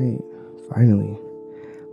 right, finally.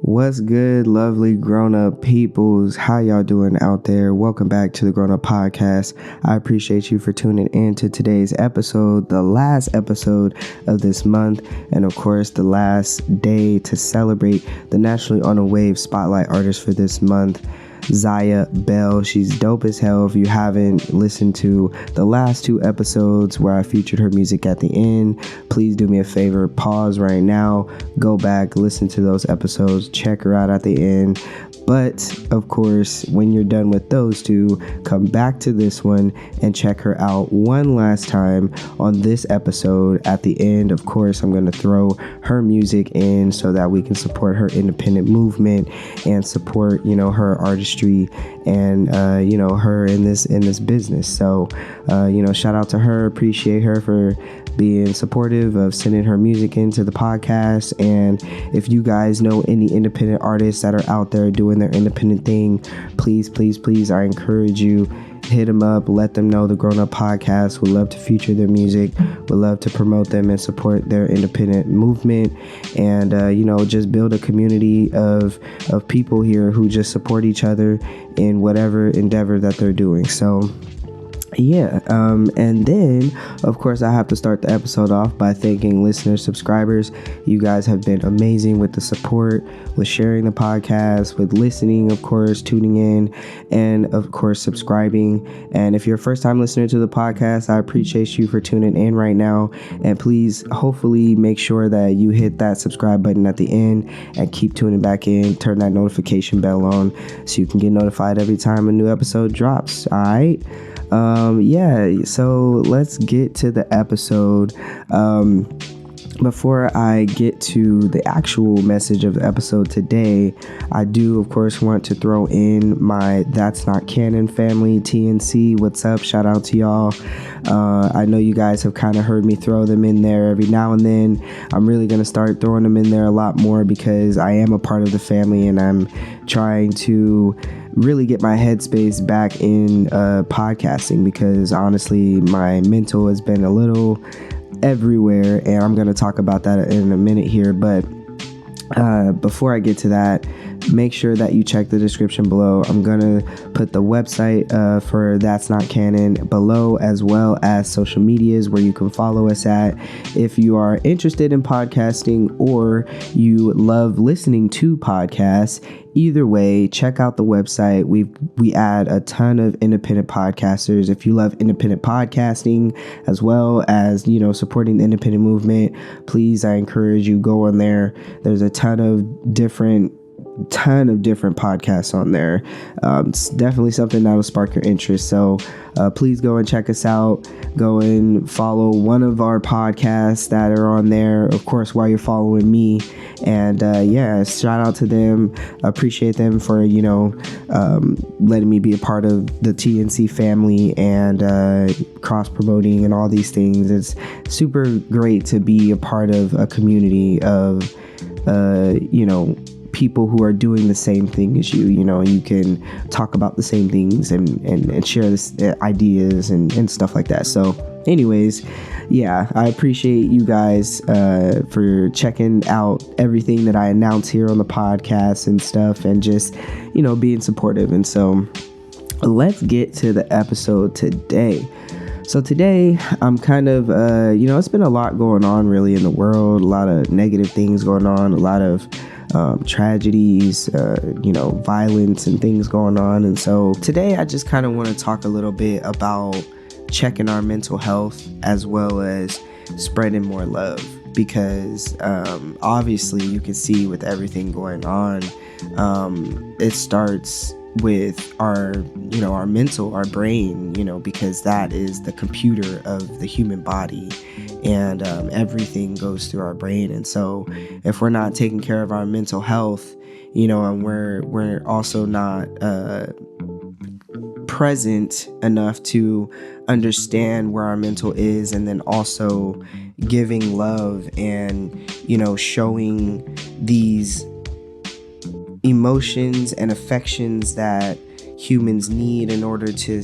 What's good, lovely grown-up peoples? How y'all doing out there? Welcome back to the Grown Up Podcast. I appreciate you for tuning in to today's episode, the last episode of this month, and of course, the last day to celebrate the Nationally On a Wave Spotlight Artist for this month, Zyah Belle. She's dope as hell. If you haven't listened to the last two episodes where I featured her music at the end, please do me a favor, pause right now, go back, listen to those episodes, check her out at the end. But of course, when you're done with those two, come back to this one and check her out one last time on this episode. At the end, of course, I'm going to throw her music in so that we can support her independent movement and support, her artistry and, her in this business. So, shout out to her. Appreciate her for being supportive of sending her music into the podcast. And if you guys know any independent artists that are out there doing their independent thing, please, I encourage you, hit them up, let them know the Grown Up Podcast would love to feature their music, would love to promote them and support their independent movement, and just build a community of people here who just support each other in whatever endeavor that they're doing. So and then of course I have to start the episode off by thanking listeners, subscribers. You guys have been amazing with the support, with sharing the podcast, with listening, of course, tuning in, and of course subscribing. And if you're a first time listener to the podcast, I appreciate you for tuning in right now, and please hopefully make sure that you hit that subscribe button at the end and keep tuning back in, turn that notification bell on so you can get notified every time a new episode drops. All right. So let's get to the episode. Before I get to the actual message of the episode today, I do, of course, want to throw in my That's Not Canon family, TNC. What's up? Shout out to y'all. I know you guys have kind of heard me throw them in there every now and then. I'm really going to start throwing them in there a lot more because I am a part of the family and I'm trying to really get my headspace back in podcasting, because honestly, my mental has been a little everywhere, and I'm going to talk about that in a minute here. But before I get to that, make sure that you check the description below. I'm going to put the website for That's Not Canon below, as well as social medias where you can follow us at. If you are interested in podcasting or you love listening to podcasts, either way, check out the website. We add a ton of independent podcasters. If you love independent podcasting as well as, supporting the independent movement, please, I encourage you, go on there. There's a ton of different podcasts on there. It's definitely something that'll spark your interest. So please go and check us out. Go and follow one of our podcasts that are on there, of course, while you're following me. And shout out to them. Appreciate them for letting me be a part of the TNC family and cross promoting and all these things. It's super great to be a part of a community of people who are doing the same thing as you. You can talk about the same things and share ideas and stuff like that. So anyways, I appreciate you guys for checking out everything that I announce here on the podcast and stuff, and just being supportive. And so let's get to the episode today. So today I'm kind of it's been a lot going on really in the world, a lot of negative things going on, a lot of tragedies, violence and things going on. And so today I just kind of want to talk a little bit about checking our mental health as well as spreading more love, because obviously you can see with everything going on, it starts with our mental, our brain, because that is the computer of the human body, and everything goes through our brain. And so if we're not taking care of our mental health, and we're also not present enough to understand where our mental is, and then also giving love and showing these emotions and affections that humans need in order to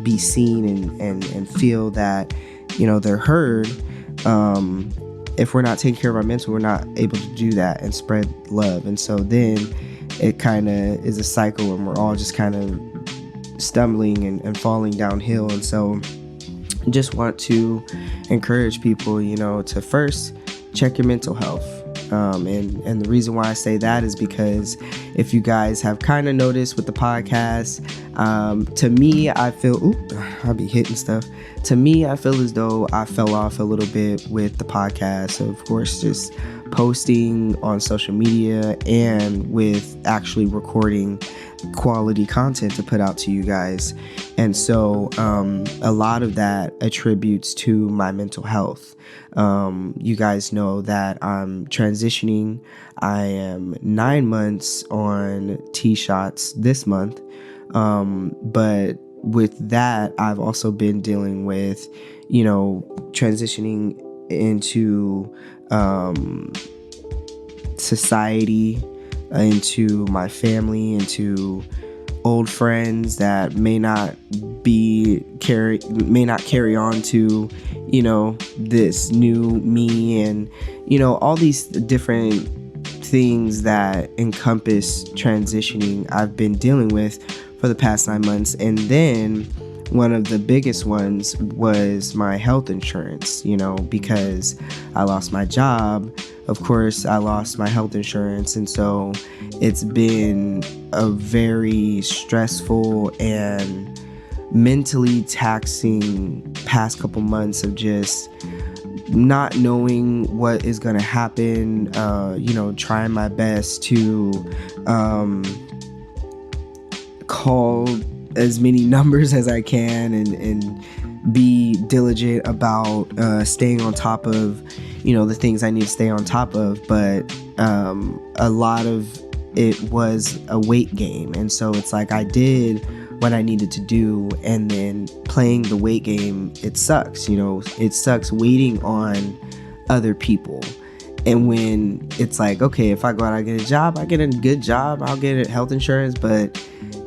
be seen and feel that they're heard, if we're not taking care of our mental, we're not able to do that and spread love. And so then it kind of is a cycle, and we're all just kind of stumbling and falling downhill. And so just want to encourage people, to first check your mental health. And the reason why I say that is because if you guys have kind of noticed with the podcast, to me, I feel, I'll be hitting stuff. To me, I feel as though I fell off a little bit with the podcast. So of course, just posting on social media and with actually recording quality content to put out to you guys. And so a lot of that attributes to my mental health. You guys know that I'm transitioning. I am 9 months on T-shots this month. But with that, I've also been dealing with, transitioning into society, into my family, into old friends that may not carry on to, this new me, and, all these different things that encompass transitioning I've been dealing with for the past 9 months. And then one of the biggest ones was my health insurance, because I lost my job. Of course, I lost my health insurance. And so it's been a very stressful and mentally taxing past couple months of just not knowing what is going to happen, trying my best to call as many numbers as I can and be diligent about staying on top of, the things I need to stay on top of. But a lot of it was a weight game. And so it's like I did what I needed to do, and then playing the weight game, it sucks. It sucks waiting on other people. And when it's like, okay, if I go out, I get a job, I get a good job, I'll get health insurance, but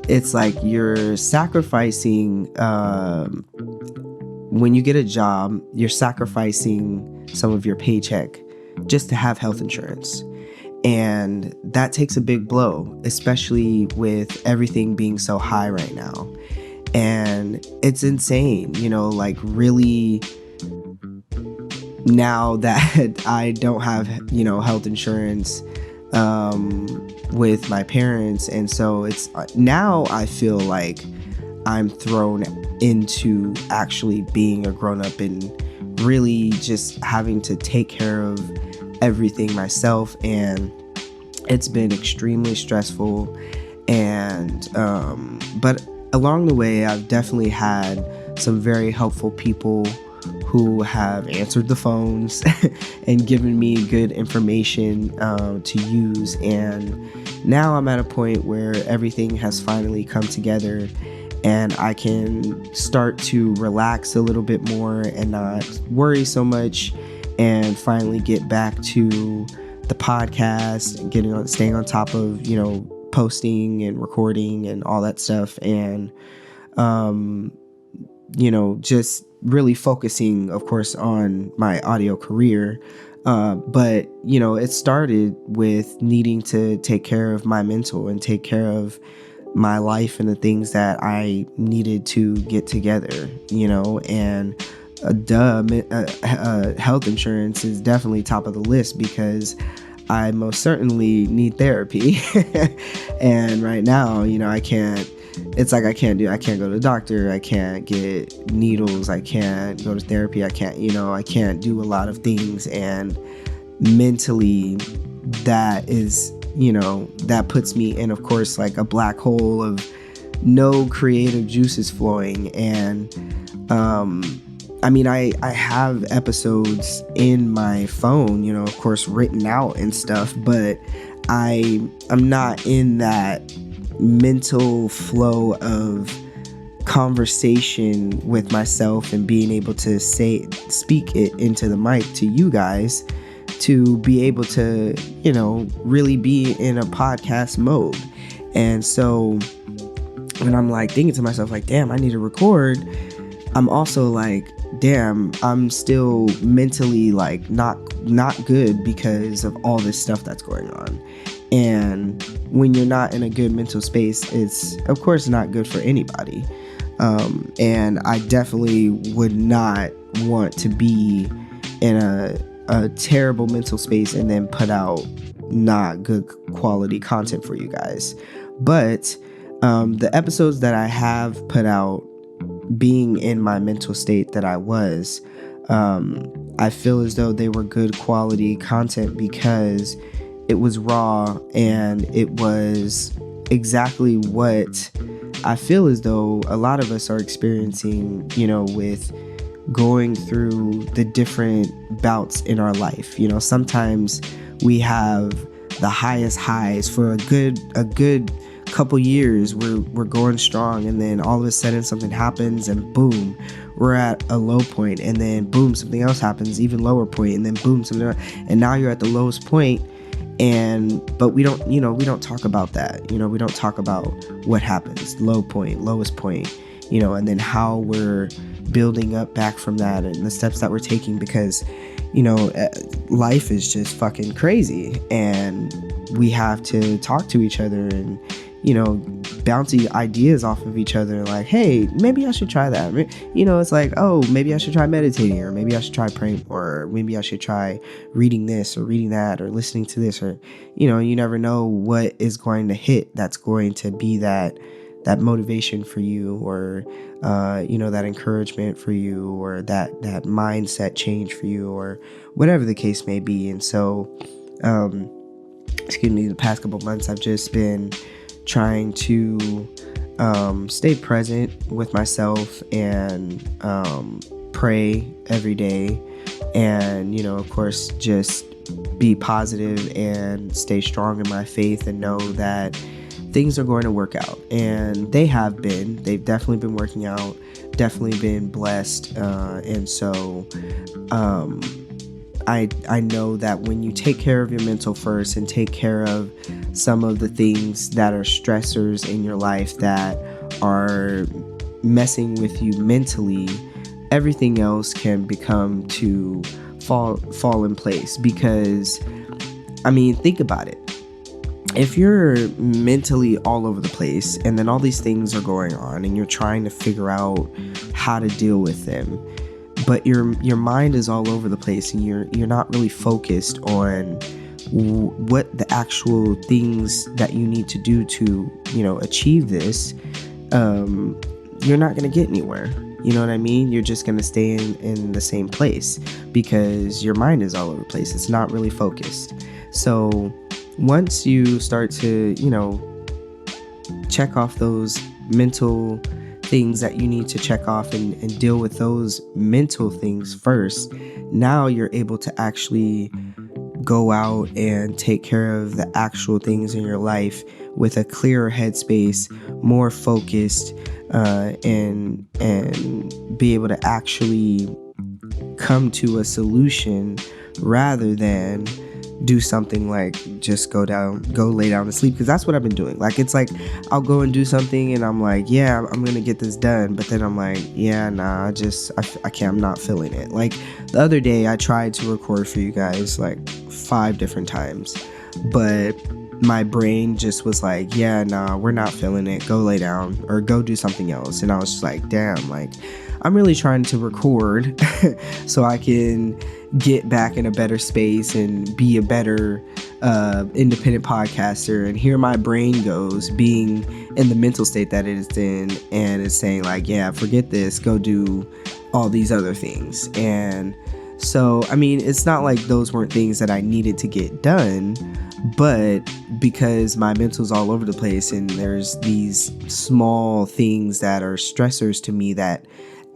it's like you're sacrificing, when you get a job, you're sacrificing some of your paycheck just to have health insurance. And that takes a big blow, especially with everything being so high right now. And it's insane, really, now that I don't have, health insurance with my parents. And so it's now I feel like I'm thrown into actually being a grown-up and really just having to take care of everything myself. And it's been extremely stressful. And but along the way, I've definitely had some very helpful people who have answered the phones and given me good information to use. And now I'm at a point where everything has finally come together, and I can start to relax a little bit more and not worry so much, and finally get back to the podcast, staying on top of, posting and recording and all that stuff. And, just really focusing, of course, on my audio career. But, it started with needing to take care of my mental and take care of my life and the things that I needed to get together, and health insurance is definitely top of the list, because I most certainly need therapy. And right now, I can't go to the doctor, I can't get needles, I can't go to therapy, I can't do a lot of things. And mentally, that is, that puts me in, of course, like a black hole of no creative juices flowing. And I have episodes in my phone, of course, written out and stuff, but I'm not in that mental flow of conversation with myself and being able to speak it into the mic to you guys, to be able to, really be in a podcast mode. And so when I'm like thinking to myself, like, damn, I need to record, I'm also like, damn, I'm still mentally like not good because of all this stuff that's going on. And when you're not in a good mental space, it's of course not good for anybody. And I definitely would not want to be in a terrible mental space and then put out not good quality content for you guys. But the episodes that I have put out, being in my mental state that I was, I feel as though they were good quality content because it was raw and it was exactly what I feel as though a lot of us are experiencing, with going through the different bouts in our life. Sometimes we have the highest highs for a good couple years. We're going strong, and then all of a sudden something happens and boom, we're at a low point, and then boom, something else happens, even lower point, and then boom, something else, and now you're at the lowest point. But we don't talk about that. We don't talk about what happens, low point, lowest point, and then how we're building up back from that and the steps that we're taking, because life is just fucking crazy, and we have to talk to each other and bounce ideas off of each other, like, hey, maybe I should try that. It's like, oh, maybe I should try meditating, or maybe I should try praying, or maybe I should try reading this or reading that or listening to this, or you never know what is going to hit that's going to be that motivation for you, or that encouragement for you, or that mindset change for you, or whatever the case may be. And so the past couple months I've just been trying to stay present with myself and pray every day, and of course just be positive and stay strong in my faith, and know that things are going to work out. And they've definitely been working out, definitely been blessed, and so I know that when you take care of your mental first and take care of some of the things that are stressors in your life that are messing with you mentally, everything else can become to fall in place. Because think about it. If you're mentally all over the place, and then all these things are going on, and you're trying to figure out how to deal with them, but your mind is all over the place, and you're not really focused on what the actual things that you need to do to achieve this, you're not going to get anywhere. You know what I mean? You're just going to stay in the same place because your mind is all over the place. It's not really focused. So once you start to check off those mental things that you need to check off and deal with those mental things first, now you're able to actually go out and take care of the actual things in your life with a clearer headspace, more focused, and be able to actually come to a solution rather than do something like just go lay down and sleep. Because that's what I've been doing. Like, it's like I'll go and do something and I'm like, yeah, I'm gonna get this done, but then I'm like, yeah, nah, I can't, I'm not feeling it. Like the other day I tried to record for you guys like 5 different times, but my brain just was like, yeah, nah, we're not feeling it, go lay down or go do something else. And I was just like, damn, like I'm really trying to record so I can get back in a better space and be a better independent podcaster. And here my brain goes, being in the mental state that it is in, and it's saying like, yeah, forget this, go do all these other things. And so, I mean, it's not like those weren't things that I needed to get done, but because my mental's all over the place and there's these small things that are stressors to me that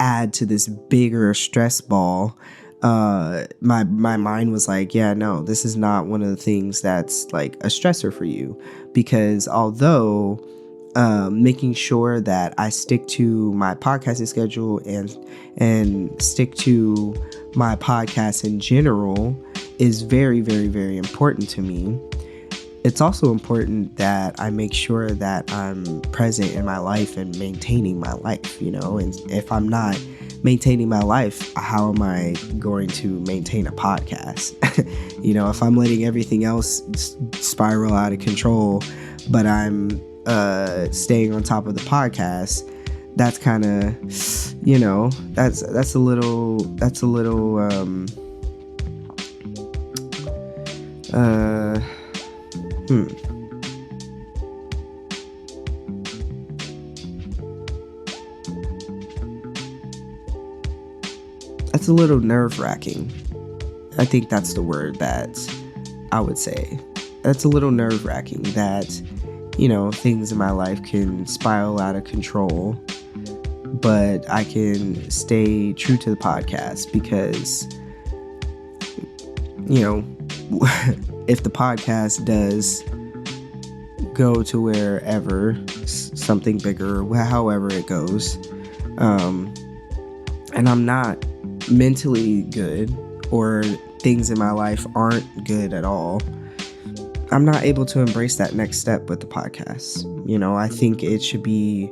add to this bigger stress ball, my mind was like, yeah, no, this is not one of the things that's like a stressor for you. Because although making sure that I stick to my podcasting schedule and stick to my podcast in general is very, very, very important to me, it's also important that I make sure that I'm present in my life and maintaining my life, and if I'm not maintaining my life, how am I going to maintain a podcast? If I'm letting everything else spiral out of control, but I'm staying on top of the podcast, that's kind of, that's a little that's a little nerve-wracking. I think that's the word that I would say. That's a little nerve-wracking that, things in my life can spiral out of control, but I can stay true to the podcast because, if the podcast does go to wherever, something bigger, however it goes, and I'm not mentally good, or things in my life aren't good at all, I'm not able to embrace that next step with the podcast. I think it should be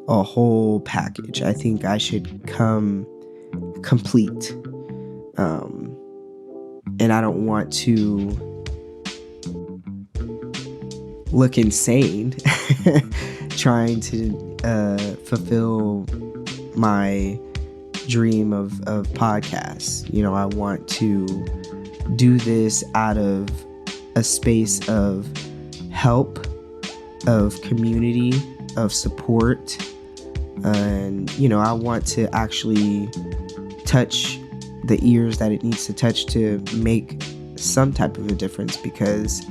a whole package. I think I should come complete. And I don't want to look insane trying to fulfill my dream of podcasts. I want to do this out of a space of help, of community, of support, and I want to actually touch the ears that it needs to touch to make some type of a difference, because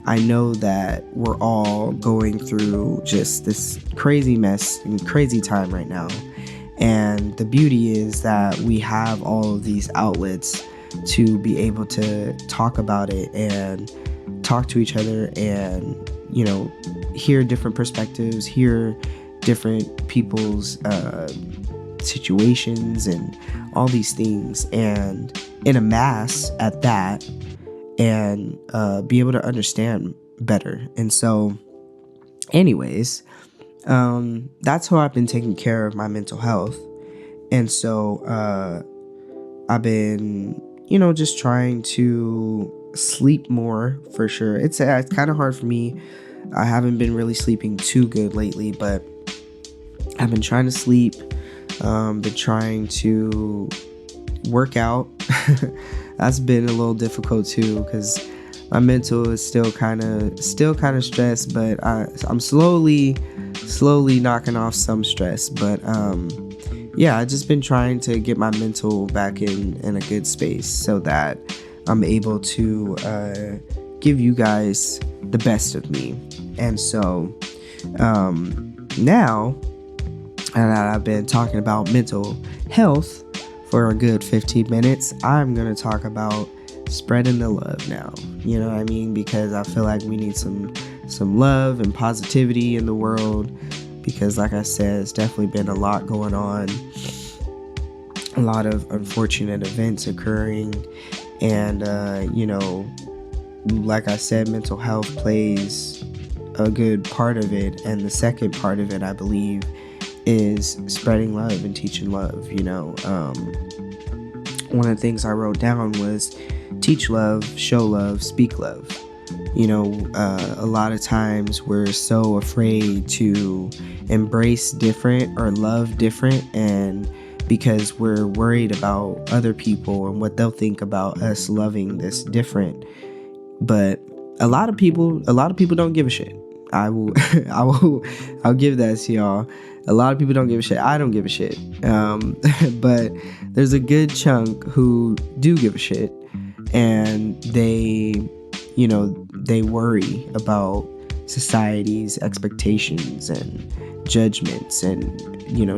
I know that we're all going through just this crazy mess and crazy time right now. And the beauty is that we have all of these outlets to be able to talk about it and talk to each other and, hear different perspectives, hear different people's situations and all these things, and in a mass at that, and be able to understand better. And so anyways, that's how I've been taking care of my mental health. And so I've been, just trying to sleep more, for sure. It's kind of hard for me. I haven't been really sleeping too good lately, but I've been trying to sleep, been trying to work out. That's been a little difficult too, because my mental is still kind of stressed, but I'm slowly knocking off some stress. But I've just been trying to get my mental back in a good space so that I'm able to give you guys the best of me. And so now that I've been talking about mental health for a good 15 minutes, I'm going to talk about spreading the love now. You know what I mean? Because I feel like we need some love and positivity in the world, because like I said, it's definitely been a lot going on, a lot of unfortunate events occurring, and like I said, mental health plays a good part of it, and the second part of it, I believe, is spreading love and teaching love. One of the things I wrote down was teach love, show love, speak love. A lot of times we're so afraid to embrace different or love different, and because we're worried about other people and what they'll think about us loving this different. But a lot of people don't give a shit. I'll give that to y'all. A lot of people don't give a shit. I don't give a shit. But there's a good chunk who do give a shit, and they worry about society's expectations and judgments and,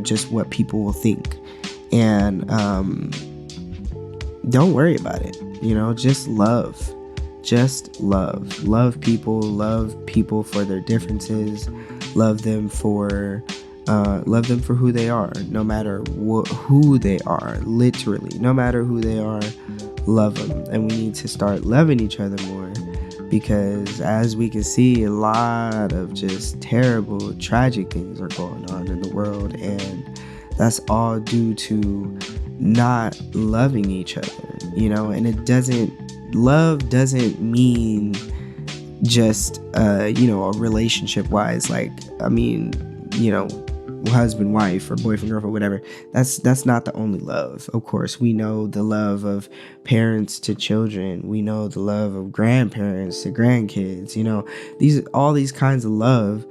just what people will think. And don't worry about it. Just love. Just love people for their differences, love them for who they are, no matter who they are, literally, no matter who they are, love them. And we need to start loving each other more, because as we can see, a lot of just terrible, tragic things are going on in the world, and that's all due to not loving each other, and love doesn't mean just a relationship wise, husband, wife, or boyfriend, girlfriend, whatever. That's not the only love. Of course, we know the love of parents to children. We know the love of grandparents to grandkids. All these kinds of love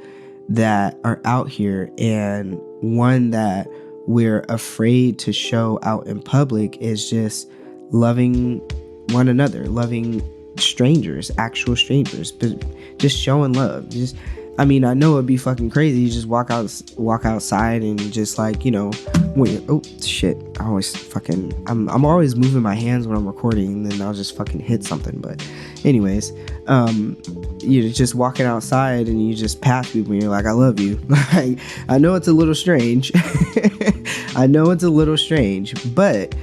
that are out here, and one that we're afraid to show out in public is just loving one another, loving strangers, actual strangers, but just showing love. I know it'd be fucking crazy. You just walk outside and just oh shit. I'm always moving my hands when I'm recording, and then I'll just fucking hit something. But anyways, you're just walking outside and you just pass people and you're like, I love you. I know it's a little strange. But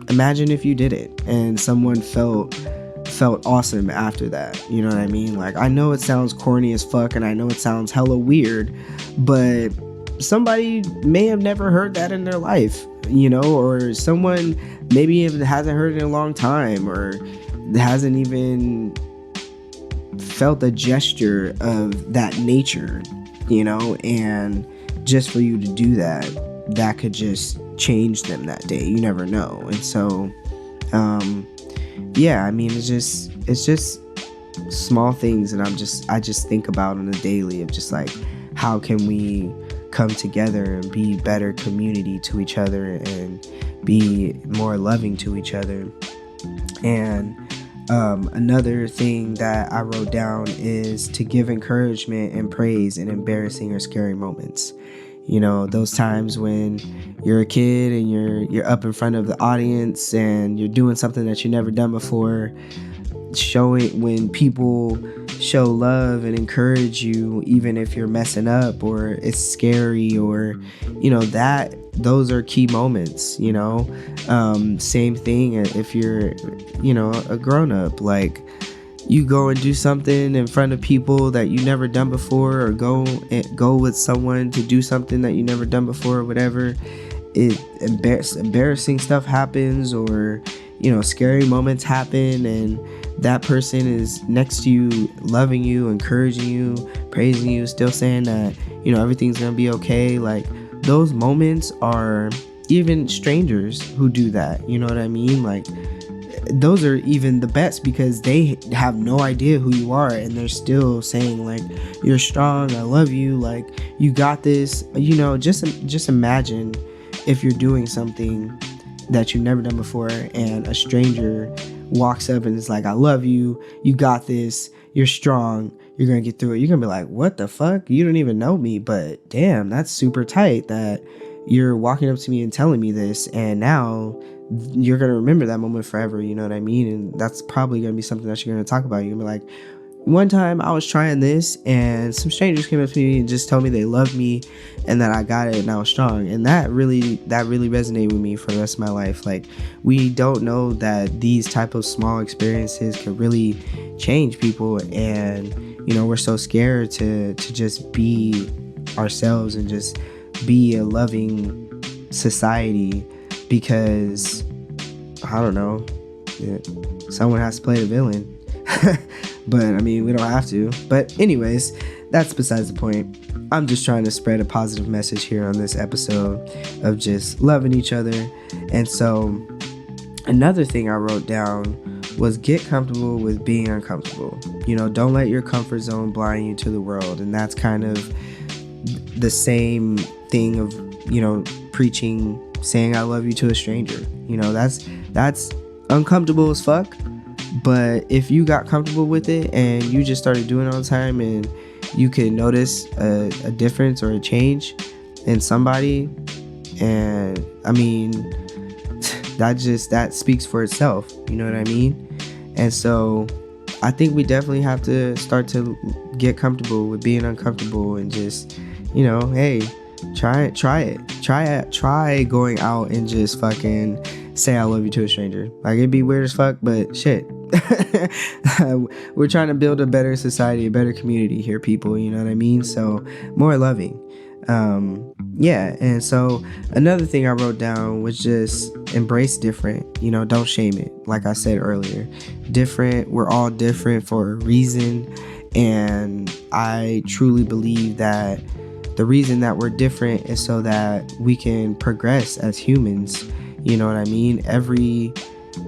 imagine if you did it and someone felt awesome after that. You know what I mean? I know it sounds corny as fuck, and I know it sounds hella weird, but somebody may have never heard that in their life, or someone maybe hasn't heard it in a long time, or hasn't even felt a gesture of that nature, and just for you to do that could just change them that day. You never know. And so it's just small things that I just think about on a daily, of just how can we come together and be better community to each other and be more loving to each other. And another thing that I wrote down is to give encouragement and praise in embarrassing or scary moments. Those times when you're a kid and you're up in front of the audience and you're doing something that you've never done before. When people show love and encourage you, even if you're messing up or it's scary, or those are key moments. Same thing if you're a grown-up, you go and do something in front of people that you never done before, or go with someone to do something that you never done before, or whatever. Embarrassing stuff happens, or scary moments happen, and that person is next to you, loving you, encouraging you, praising you, still saying that everything's gonna be okay. Those moments are even strangers who do that. You know what I mean? Those are even the best, because they have no idea who you are, and they're still saying you're strong, I love you, you got this. Just imagine if you're doing something that you've never done before, and a stranger walks up and is like, I love you, you got this, you're strong, you're gonna get through it. You're gonna be like, what the fuck? You don't even know me, but damn, that's super tight that you're walking up to me and telling me this, and now you're gonna remember that moment forever. You know what I mean? And that's probably gonna be something that you're gonna talk about. You're gonna be like, one time I was trying this and some strangers came up to me and just told me they loved me and that I got it and I was strong. And that really resonated with me for the rest of my life. We don't know that these type of small experiences can really change people, and we're so scared to just be ourselves and just be a loving society, because I don't know, someone has to play the villain. But we don't have to. But anyways, that's besides the point. I'm just trying to spread a positive message here on this episode of just loving each other. And so another thing I wrote down was get comfortable with being uncomfortable. Don't let your comfort zone blind you to the world. And that's kind of the same thing of preaching, saying I love you to a stranger. That's uncomfortable as fuck. But if you got comfortable with it and you just started doing it all the time, and you can notice a difference or a change in somebody, and that speaks for itself. You know what I mean? And so I think we definitely have to start to get comfortable with being uncomfortable, and just hey, try going out and just fucking say I love you to a stranger. Like, it'd be weird as fuck, but shit. We're trying to build a better society, a better community here, people, you know what I mean? So more loving. Yeah. And so another thing I wrote down was just embrace different, don't shame it. Like I said earlier, different, we're all different for a reason. And I truly believe that the reason that we're different is so that we can progress as humans. You know what I mean? Every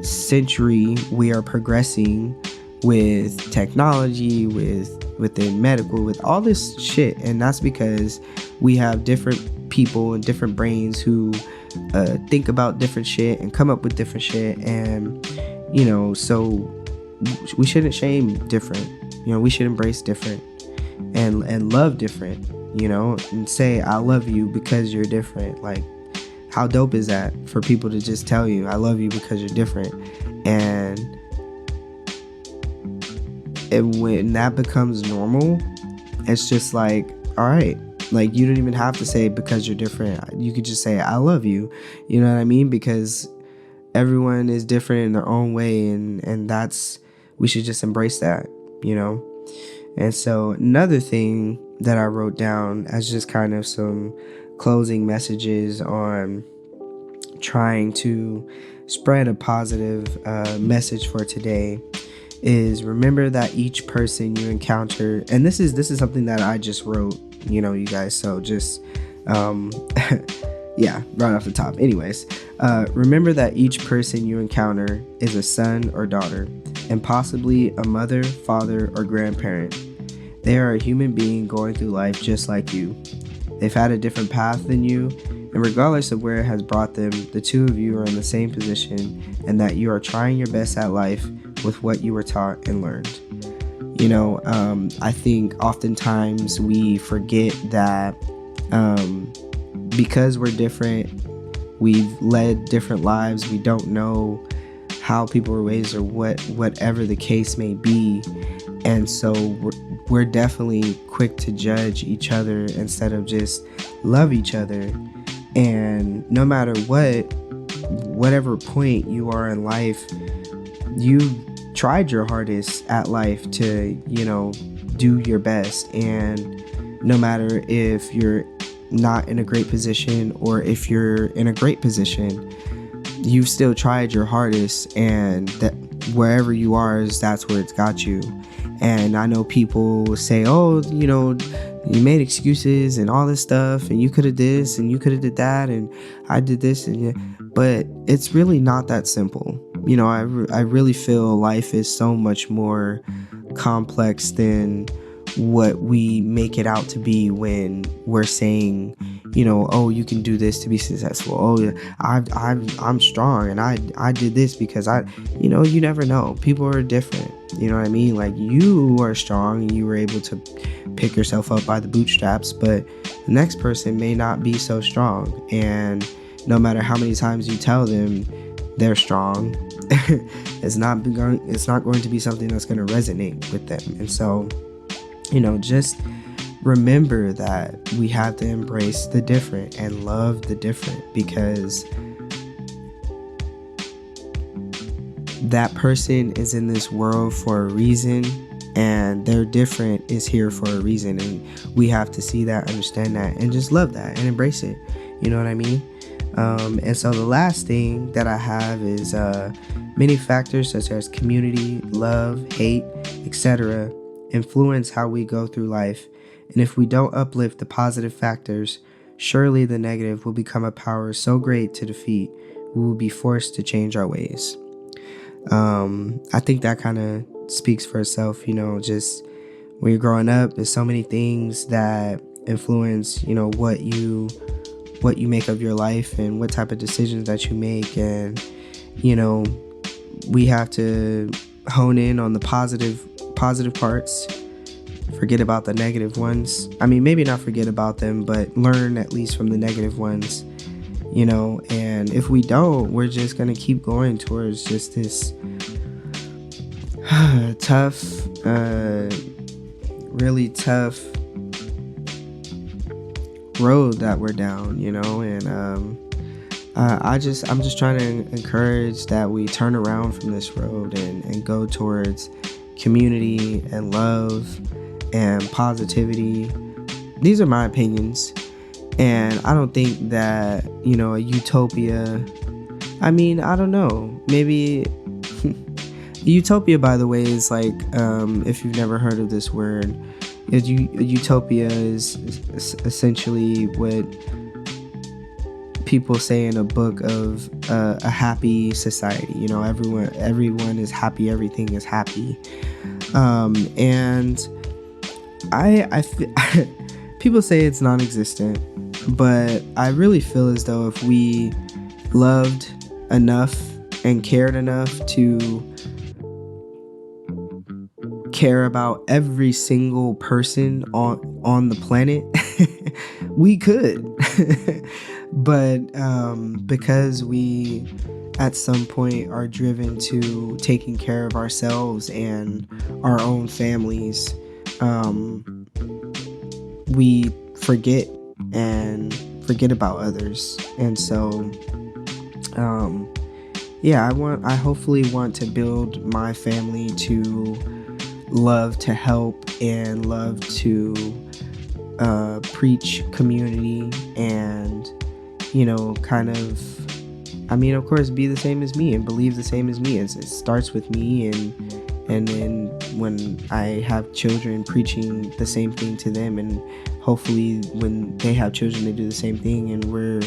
century we are progressing with technology, within medical, with all this shit. And that's because we have different people and different brains who think about different shit and come up with different shit. And, so we shouldn't shame different. We should embrace different and love different, and say, I love you because you're different. Like, how dope is that for people to just tell you, I love you because you're different? And when that becomes normal, it's just like, all right, like, you don't even have to say because you're different. You could just say, I love you. You know what I mean? Because everyone is different in their own way. And we should just embrace that, And so another thing that I wrote down as just kind of some closing messages on trying to spread a positive message for today is, remember that each person you encounter, and this is something that I just wrote, you guys, so just yeah, right off the top. Anyways, remember that each person you encounter is a son or daughter, and possibly a mother, father, or grandparent. They are a human being going through life just like you. They've had a different path than you, and regardless of where it has brought them, the two of you are in the same position, and that you are trying your best at life with what you were taught and learned. I think oftentimes we forget that because we're different, we've led different lives, we don't know how people were raised or whatever the case may be. And so we're definitely quick to judge each other instead of just love each other. And no matter whatever point you are in life, you tried your hardest at life to, do your best. And no matter if you're not in a great position or if you're in a great position, you've still tried your hardest, and that wherever you are, that's where it's got you. And I know people say, oh, you made excuses and all this stuff, and you could have this and you could have did that, and I did this, but it's really not that simple. I really feel life is so much more complex than what we make it out to be when we're saying, oh, you can do this to be successful. Oh, I'm strong and I did this because you never know. People are different. You know what I mean? Like, you are strong and you were able to pick yourself up by the bootstraps, but the next person may not be so strong. And no matter how many times you tell them they're strong, it's not going to be something that's going to resonate with them. And so, just remember that we have to embrace the different and love the different, because that person is in this world for a reason, and their different is here for a reason. And we have to see that, understand that, and just love that and embrace it. You know what I mean? And so the last thing that I have is many factors such as community, love, hate, etc. influence how we go through life. And if we don't uplift the positive factors, surely the negative will become a power so great to defeat, we will be forced to change our ways. I think that kind of speaks for itself. Just when you're growing up, there's so many things that influence, what you make of your life and what type of decisions that you make. And, we have to hone in on the positive parts, forget about the negative ones. I mean, maybe not forget about them, but learn at least from the negative ones, and if we don't, we're just going to keep going towards just this tough, really tough road that we're down, and I'm just trying to encourage that we turn around from this road and go towards community and love and positivity. These are my opinions, and I don't think that, a utopia, I mean, I don't know, maybe utopia, by the way, is like, if you've never heard of this word, utopia is essentially what people say in a book of a happy society. Everyone is happy, everything is happy, and people say it's non-existent, but I really feel as though if we loved enough and cared enough to care about every single person on the planet, we could. But because we at some point are driven to taking care of ourselves and our own families, we forget about others. And so I hopefully want to build my family to love to help and love to preach community and of course be the same as me and believe the same as me. It starts with me, and then when I have children, preaching the same thing to them, and hopefully when they have children they do the same thing, and we're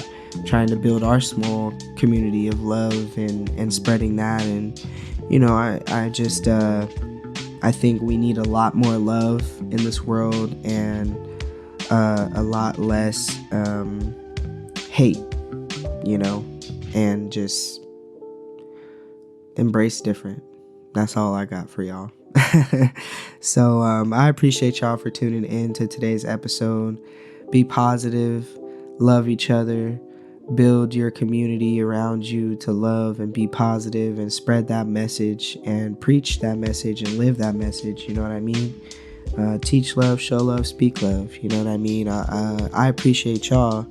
trying to build our small community of love and spreading that. And I think we need a lot more love in this world, and a lot less hate, and just embrace different. That's all I got for y'all. So I appreciate y'all for tuning in to today's episode. Be positive, love each other, build your community around you to love and be positive, and spread that message and preach that message and live that message. You know what I mean? Teach love, show love, speak love. You know what I mean? I appreciate y'all,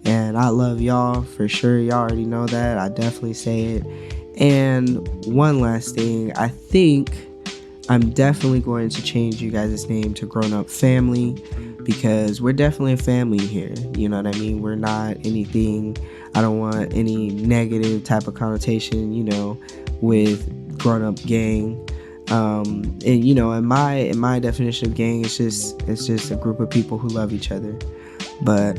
and I love y'all for sure. Y'all already know that. I definitely say it. And one last thing, I think I'm definitely going to change you guys' name to Grown Up Family, because we're definitely a family here. You know what I mean? We're not anything, I don't want any negative type of connotation, with Grown Up Gang. And in my definition of gang, it's just a group of people who love each other. But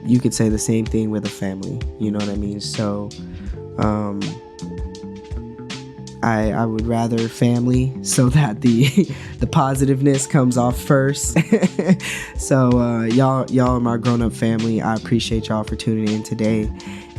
you could say the same thing with a family. You know what I mean? So I would rather family, so that the positiveness comes off first. So y'all are my grown-up family. I appreciate y'all for tuning in today.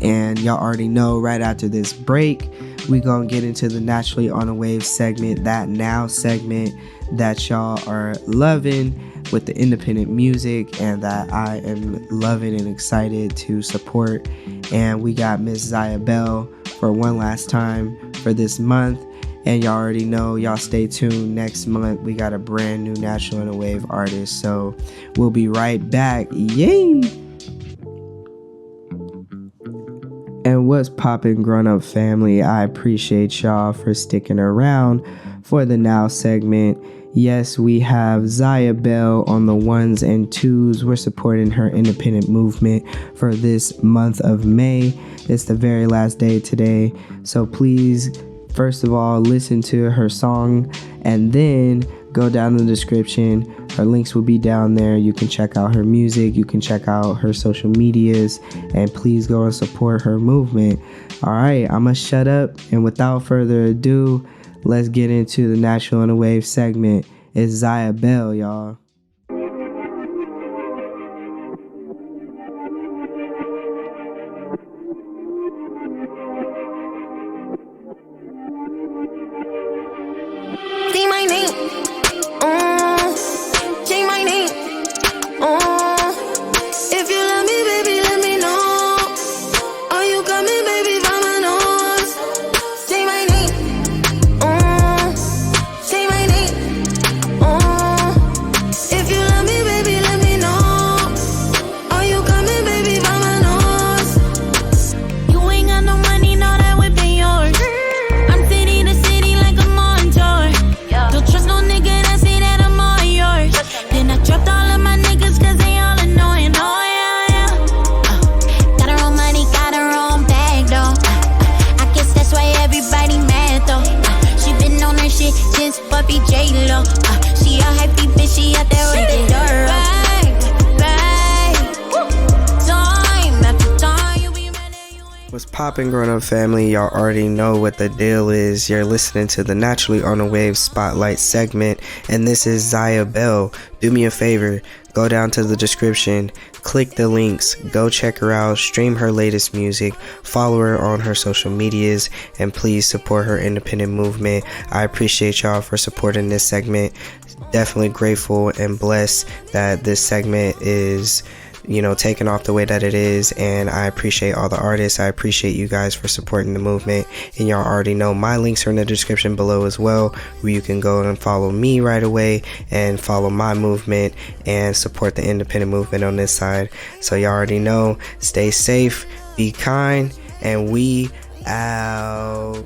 And y'all already know, right after this break, we gonna get into the Naturally on a Wave segment, that now segment that y'all are loving, with the independent music, and that I am loving and excited to support. And we got Miss Zyah Belle for one last time for this month. And y'all already know, y'all stay tuned. Next month we got a brand new Naturally on a Wave artist. So we'll be right back. Yay! And what's poppin', Grown Up Family? I appreciate y'all for sticking around for the now segment. Yes, we have Zyah Belle on the ones and twos. We're supporting her independent movement for this month of May. It's the very last day today. So please, first of all, listen to her song, and then go down in the description. Her links will be down there. You can check out her music. You can check out her social medias, and please go and support her movement. All right, I'm going to shut up. And without further ado, let's get into the Naturally on a Wave segment. It's Zyah Belle, y'all. Say my name. Say my name. If you love me, baby, let me know. Are you coming, baby, from my nose? Say my name. Say my name. poppin', grown up family? Y'all already know what the deal is. You're listening to the Naturally on the Wave Spotlight segment, and this is Zyah Belle. Do me a favor, go down to the description, click the links, go check her out, stream her latest music, follow her on her social medias, and please support her independent movement. I appreciate y'all for supporting this segment. Definitely grateful and blessed that this segment is taken off the way that it is, and I appreciate all the artists. I appreciate you guys for supporting the movement, and y'all already know my links are in the description below as well, where you can go and follow me right away and follow my movement and support the independent movement on this side. So y'all already know, stay safe, be kind, and we out.